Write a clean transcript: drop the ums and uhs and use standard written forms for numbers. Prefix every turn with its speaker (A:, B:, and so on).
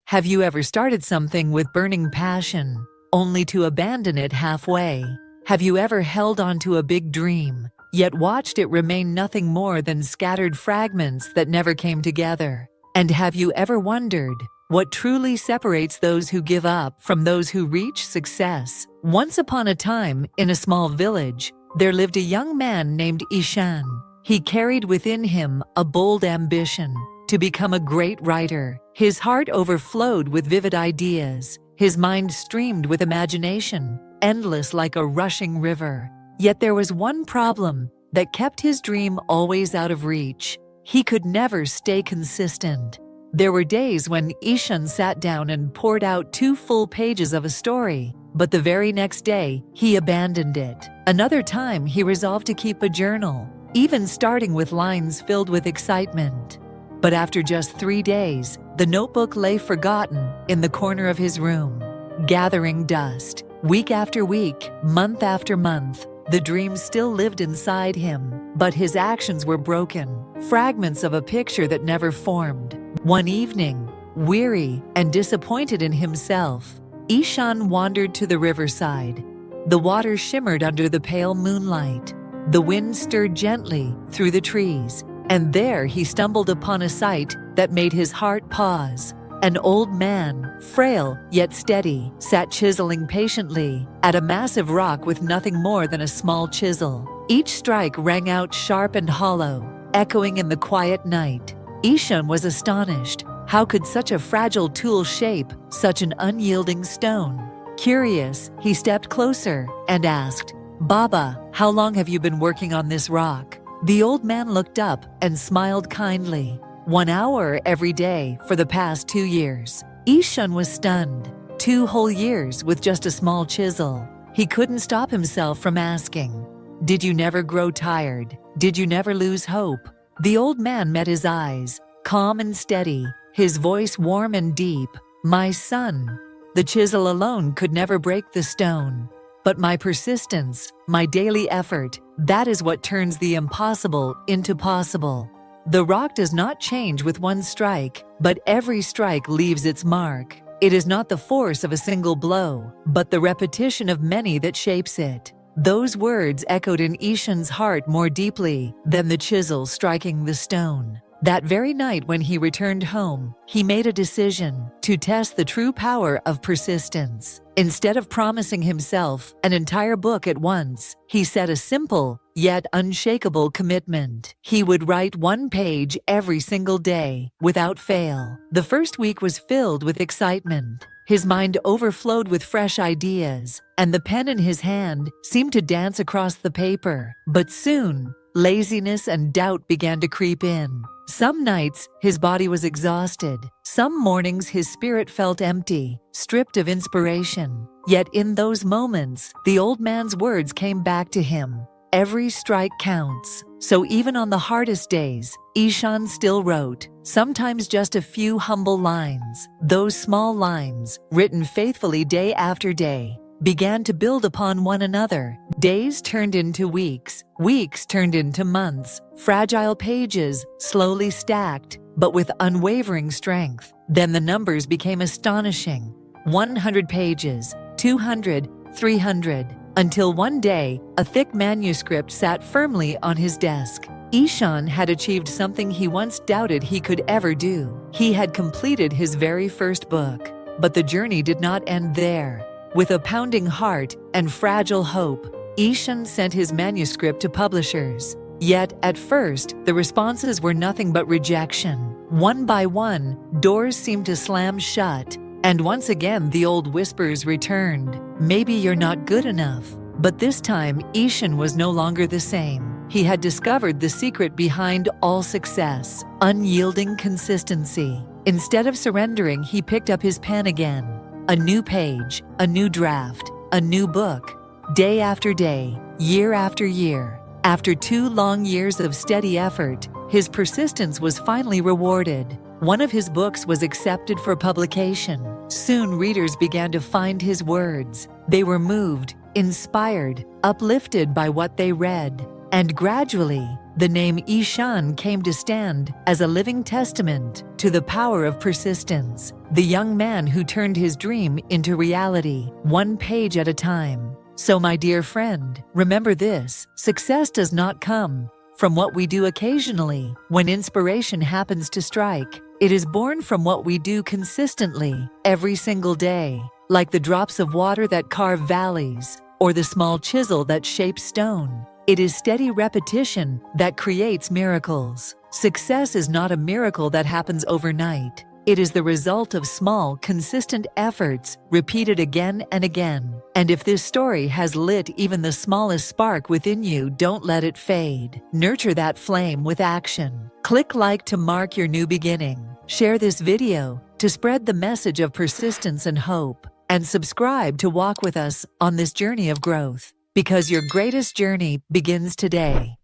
A: Have you ever started something with burning passion, only to abandon it halfway? Have you ever held on to a big dream, yet watched it remain nothing more than scattered fragments that never came together? And have you ever wondered what truly separates those who give up from those who reach success? Once upon a time, in a small village, there lived a young man named Ishan. He carried within him a bold ambition to become a great writer. His heart overflowed with vivid ideas. His mind streamed with imagination, endless like a rushing river. Yet there was one problem that kept his dream always out of reach. He could never stay consistent. There were days when Ishan sat down and poured out 2 full pages of a story, but the very next day, he abandoned it. Another time, he resolved to keep a journal, even starting with lines filled with excitement. But after just 3 days, the notebook lay forgotten in the corner of his room, gathering dust. Week after week, month after month, the dream still lived inside him, but his actions were broken, fragments of a picture that never formed. One evening, weary and disappointed in himself, Ishan wandered to the riverside. The water shimmered under the pale moonlight. The wind stirred gently through the trees, and there he stumbled upon a sight that made his heart pause. An old man, frail yet steady, sat chiseling patiently at a massive rock with nothing more than a small chisel. Each strike rang out sharp and hollow, echoing in the quiet night. Ishan was astonished. How could such a fragile tool shape such an unyielding stone? Curious, he stepped closer and asked, "Baba, how long have you been working on this rock?" The old man looked up and smiled kindly. 1 hour every day for the past 2 years. Ishan was stunned. 2 whole years with just a small chisel. He couldn't stop himself from asking, "Did you never grow tired? Did you never lose hope?" The old man met his eyes, calm and steady, his voice warm and deep. "My son, the chisel alone could never break the stone. But my persistence, my daily effort, that is what turns the impossible into possible." The rock does not change with one strike, but every strike leaves its mark. It is not the force of a single blow, but the repetition of many that shapes it. Those words echoed in Ishan's heart more deeply than the chisel striking the stone. That very night when he returned home, he made a decision to test the true power of persistence. Instead of promising himself an entire book at once, he set a simple yet unshakable commitment. He would write 1 page every single day, without fail. The first week was filled with excitement. His mind overflowed with fresh ideas, and the pen in his hand seemed to dance across the paper. But soon, laziness and doubt began to creep in. Some nights, his body was exhausted. Some mornings, his spirit felt empty, stripped of inspiration. Yet in those moments, the old man's words came back to him. Every strike counts. So even on the hardest days, Ishan still wrote, sometimes just a few humble lines. Those small lines, written faithfully day after day, began to build upon one another. Days turned into weeks, weeks turned into months, fragile pages slowly stacked, but with unwavering strength. Then the numbers became astonishing. 100 pages, 200, 300, until one day, a thick manuscript sat firmly on his desk. Ishan had achieved something he once doubted he could ever do. He had completed his very first book. But the journey did not end there. With a pounding heart and fragile hope, Ishan sent his manuscript to publishers. Yet, at first, the responses were nothing but rejection. One by one, doors seemed to slam shut, and once again the old whispers returned. Maybe you're not good enough. But this time, Ishan was no longer the same. He had discovered the secret behind all success: unyielding consistency. Instead of surrendering, he picked up his pen again. A new page, a new draft, a new book. Day after day, year after year. After 2 long years of steady effort, his persistence was finally rewarded. One of his books was accepted for publication. Soon readers began to find his words. They were moved, inspired, uplifted by what they read. And gradually, The name Ishan came to stand as a living testament to the power of persistence, the young man who turned his dream into reality, one page at a time. So my dear friend, remember this: success does not come from what we do occasionally, when inspiration happens to strike. It is born from what we do consistently, every single day, like the drops of water that carve valleys, or the small chisel that shapes stone. It is steady repetition that creates miracles. Success is not a miracle that happens overnight. It is the result of small, consistent efforts, repeated again and again. And if this story has lit even the smallest spark within you, don't let it fade. Nurture that flame with action. Click like to mark your new beginning. Share this video to spread the message of persistence and hope. And subscribe to walk with us on this journey of growth, because your greatest journey begins today.